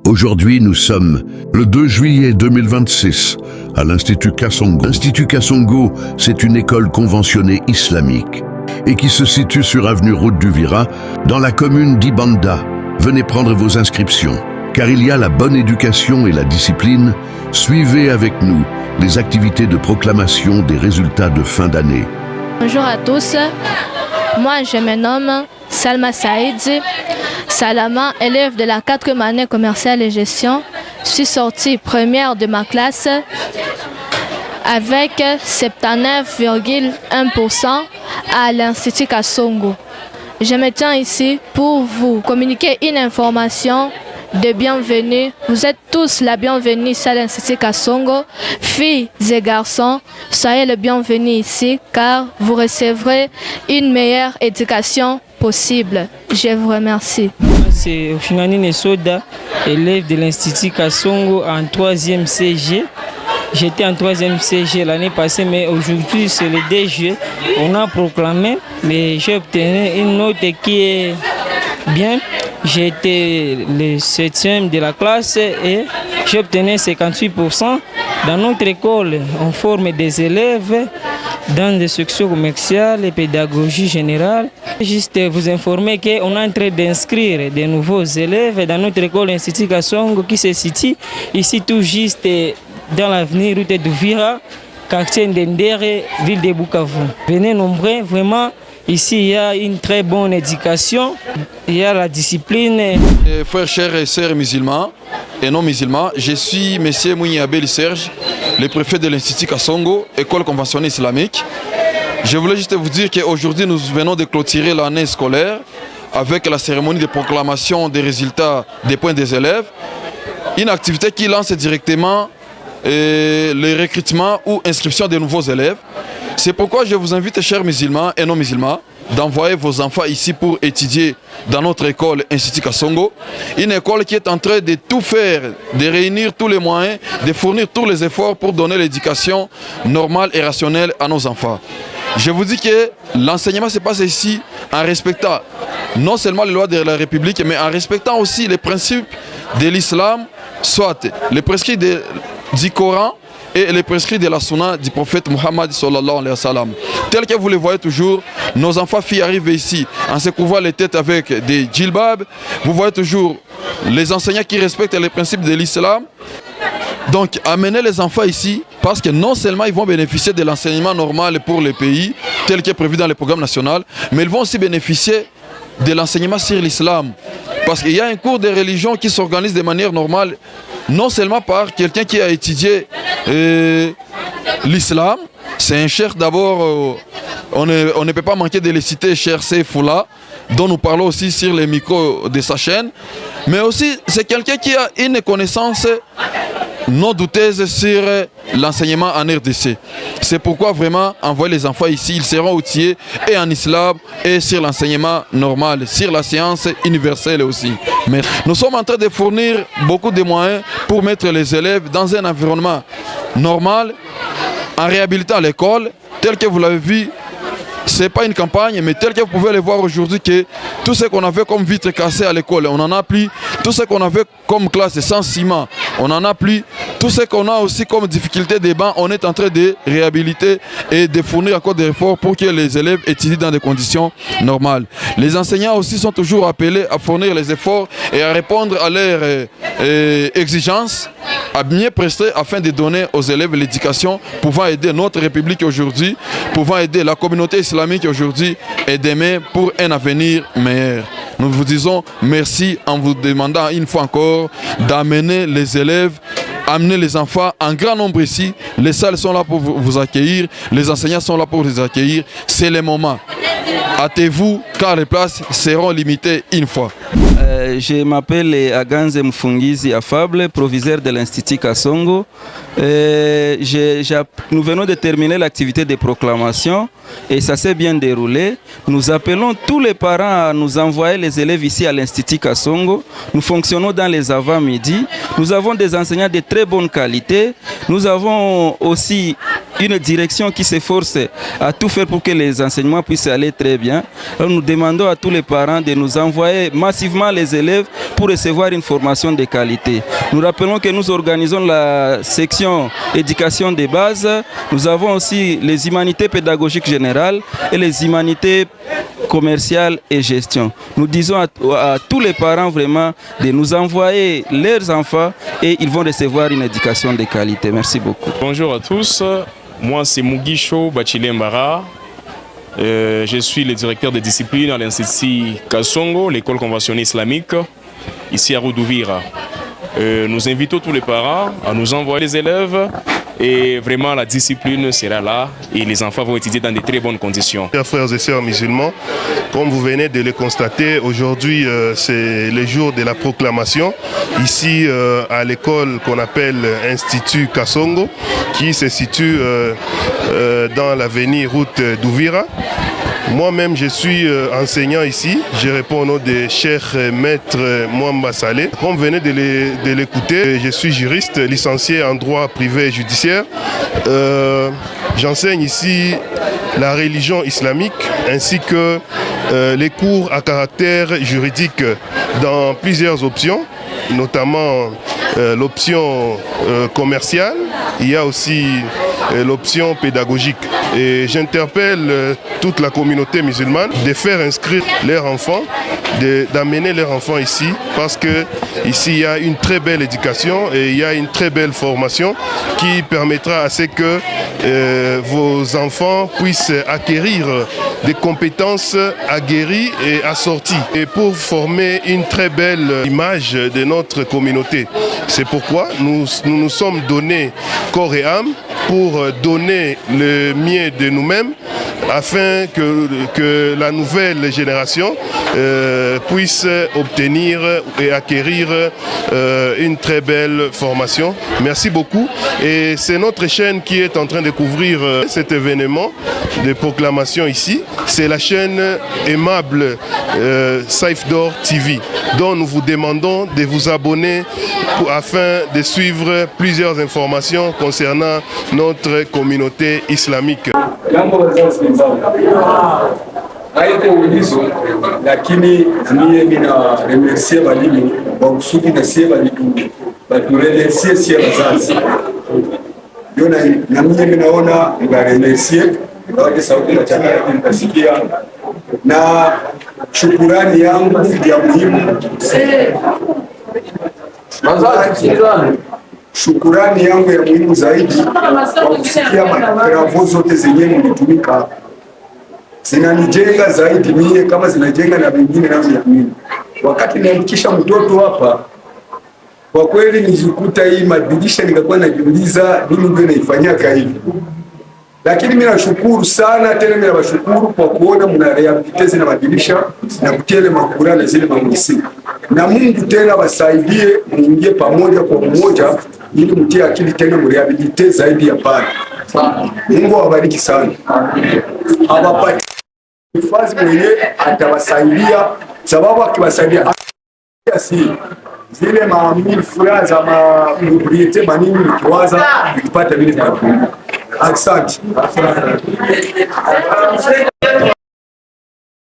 Aujourd'hui, nous sommes le 2 juillet 2026 à l'Institut Kassongo. L'Institut Kassongo, c'est une école conventionnée islamique et qui se situe sur avenue Route du Vira, dans la commune d'Ibanda. Venez prendre vos inscriptions, car il y a la bonne éducation et la discipline. Suivez avec nous les activités de proclamation des résultats de fin d'année. Bonjour à tous, moi je me nomme Salma Saïd Salama, élève de la 4e année commerciale et gestion. Je suis sortie première de ma classe avec 79,1% à l'Institut Kassongo. Je me tiens ici pour vous communiquer une information de bienvenue. Vous êtes tous la bienvenue à l'Institut Kassongo. Filles et garçons, soyez les bienvenus ici car vous recevrez une meilleure éducation possible. Je vous remercie. C'est Ofinani Nesoda, élève de l'Institut Kassongo en 3e CG. J'étais en 3e CG l'année passée, mais aujourd'hui c'est le 2 juillet. On a proclamé, mais j'ai obtenu une note qui est bien. J'ai été le 7e de la classe et j'ai obtenu 58%. Dans notre école, on forme des élèves dans des sections commerciales et pédagogie générale. Juste vous informer qu'on est en train d'inscrire de nouveaux élèves dans notre école Institut Kassongo qui se situe ici tout juste dans l'avenue Route du Vira, quartier Ndendere, ville de Bukavu. Venez nombreux, vraiment. Ici, il y a une très bonne éducation, il y a la discipline. Frères, chers et sœurs musulmans et non musulmans, je suis M. Mouni Abel Serge, le préfet de l'Institut Kassongo, école conventionnée islamique. Je voulais juste vous dire qu'aujourd'hui, nous venons de clôturer l'année scolaire avec la cérémonie de proclamation des résultats des points des élèves. Une activité qui lance directement le recrutement ou inscription de nouveaux élèves. C'est pourquoi je vous invite, chers musulmans et non musulmans, d'envoyer vos enfants ici pour étudier dans notre école Institut Kassongo. Une école qui est en train de tout faire, de réunir tous les moyens, de fournir tous les efforts pour donner l'éducation normale et rationnelle à nos enfants. Je vous dis que l'enseignement se passe ici en respectant non seulement les lois de la République, mais en respectant aussi les principes de l'islam, soit les prescrits du Coran, et les prescrits de la sunna du prophète Muhammad sallallahu alayhi wa sallam. Tel que vous le voyez toujours, nos enfants filles arrivent ici en se couvrant les têtes avec des djilbab. Vous voyez toujours les enseignants qui respectent les principes de l'islam. Donc amenez les enfants ici parce que non seulement ils vont bénéficier de l'enseignement normal pour le pays, tel qu'est prévu dans le programme national, mais ils vont aussi bénéficier de l'enseignement sur l'islam. Parce qu'il y a un cours de religion qui s'organise de manière normale, non seulement par quelqu'un qui a étudié l'islam. C'est un cheikh d'abord, on ne peut pas manquer de le citer, Cheikh Seyfoula, dont nous parlons aussi sur les micros de sa chaîne. Mais aussi, c'est quelqu'un qui a une connaissance non douteuse sur l'enseignement en RDC. C'est pourquoi vraiment envoyer les enfants ici, ils seront outillés et en islam et sur l'enseignement normal, sur la science universelle aussi. Mais nous sommes en train de fournir beaucoup de moyens pour mettre les élèves dans un environnement normal, en réhabilitant l'école, tel que vous l'avez vu. Ce n'est pas une campagne, mais tel que vous pouvez le voir aujourd'hui, que tout ce qu'on avait comme vitre cassée à l'école, on en a plus. Tout ce qu'on avait comme classe sans ciment, on en a plus. Tout ce qu'on a aussi comme difficulté des bancs, on est en train de réhabiliter et de fournir encore des efforts pour que les élèves étudient dans des conditions normales. Les enseignants aussi sont toujours appelés à fournir les efforts et à répondre à leurs exigences, à bien prester afin de donner aux élèves l'éducation pouvant aider notre République aujourd'hui, pouvant aider la communauté islamique aujourd'hui et demain pour un avenir meilleur. Nous vous disons merci en vous demandant une fois encore d'amener les élèves, amener les enfants en grand nombre ici. Les salles sont là pour vous accueillir, les enseignants sont là pour vous accueillir. C'est le moment. Hâtez-vous car les places seront limitées une fois. Je m'appelle Aganze Mfungizi Affable, proviseur de l'Institut Kassongo. Nous venons de terminer l'activité de proclamation et ça s'est bien déroulé. Nous appelons tous les parents à nous envoyer les élèves ici à l'Institut Kassongo. Nous fonctionnons dans les avant-midi. Nous avons des enseignants de très bonne qualité. Nous avons aussi une direction qui s'efforce à tout faire pour que les enseignements puissent aller très bien. Alors nous demandons à tous les parents de nous envoyer massivement les élèves pour recevoir une formation de qualité. Nous rappelons que nous organisons la section éducation de base. Nous avons aussi les humanités pédagogiques générales et les humanités commerciale et gestion. Nous disons à tous les parents vraiment de nous envoyer leurs enfants et ils vont recevoir une éducation de qualité. Merci beaucoup. Bonjour à tous, moi c'est Mugisho Bachilembara. Je suis le directeur de discipline à l'Institut Kasongo, l'école conventionnelle islamique, ici à Roudouvira. Nous invitons tous les parents à nous envoyer les élèves et vraiment la discipline sera là et les enfants vont étudier dans de très bonnes conditions. Chers frères et sœurs musulmans, comme vous venez de le constater, aujourd'hui c'est le jour de la proclamation ici à l'école qu'on appelle Institut Kasongo qui se situe dans l'avenue route d'Ouvira. Moi-même, je suis enseignant ici. Je réponds au nom de Cheikh Maître Mwamba Saleh. Comme vous venez de l'écouter, je suis juriste, licencié en droit privé et judiciaire. J'enseigne ici la religion islamique ainsi que les cours à caractère juridique dans plusieurs options, notamment l'option commerciale. Il y a aussi l'option pédagogique. Et j'interpelle toute la communauté musulmane de faire inscrire leurs enfants, d'amener leurs enfants ici, parce que ici il y a une très belle éducation et il y a une très belle formation qui permettra à ce que vos enfants puissent acquérir des compétences aguerries et assorties, et pour former une très belle image de notre communauté. C'est pourquoi nous nous sommes donnés corps et âme pour donner le mieux de nous-mêmes afin que la nouvelle génération puisse obtenir et acquérir une très belle formation. Merci beaucoup. Et c'est notre chaîne qui est en train de couvrir cet événement de proclamation ici. C'est la chaîne aimable Saifdor TV, dont nous vous demandons de vous abonner afin de suivre plusieurs informations concernant notre communauté islamique. Haiko ulizo, lakini mie mina remercie walimu wa kusudi na sie baturemercie sie wazazi. Ndio na mie minaona nibaremercie ingawaje sauti na chakara nikasikia, na shukurani yangu ya muhimu shukurani yangu ya muhimu zaidi kwa kusikia mabravo zote zenye mlitumika zinanijenga zaidi mie kama zinajenga na wengine nao mimi. Wakati naandikisha mtoto hapa, kwa kweli nijikuta hii madirisha nikakuwa najiuliza nini ndio naifanyia hivi. Lakini mimi nashukuru sana, tena mimi nawashukuru kwa kuona mna rehabilitate na madirisha na kutele makura na zile mamisi. Na Mungu tena wasaidie muingie pamoja kwa mmoja ili mtie akili tena mrehabilitate zaidi ya pale. Mungu awabariki sana. Hawapati hifadhi mwenyewe atawasaidia, sababu akiwasaidia si zile maamili furaha za mapropriete manini nikiwaza nikipata vile kwa. Asante.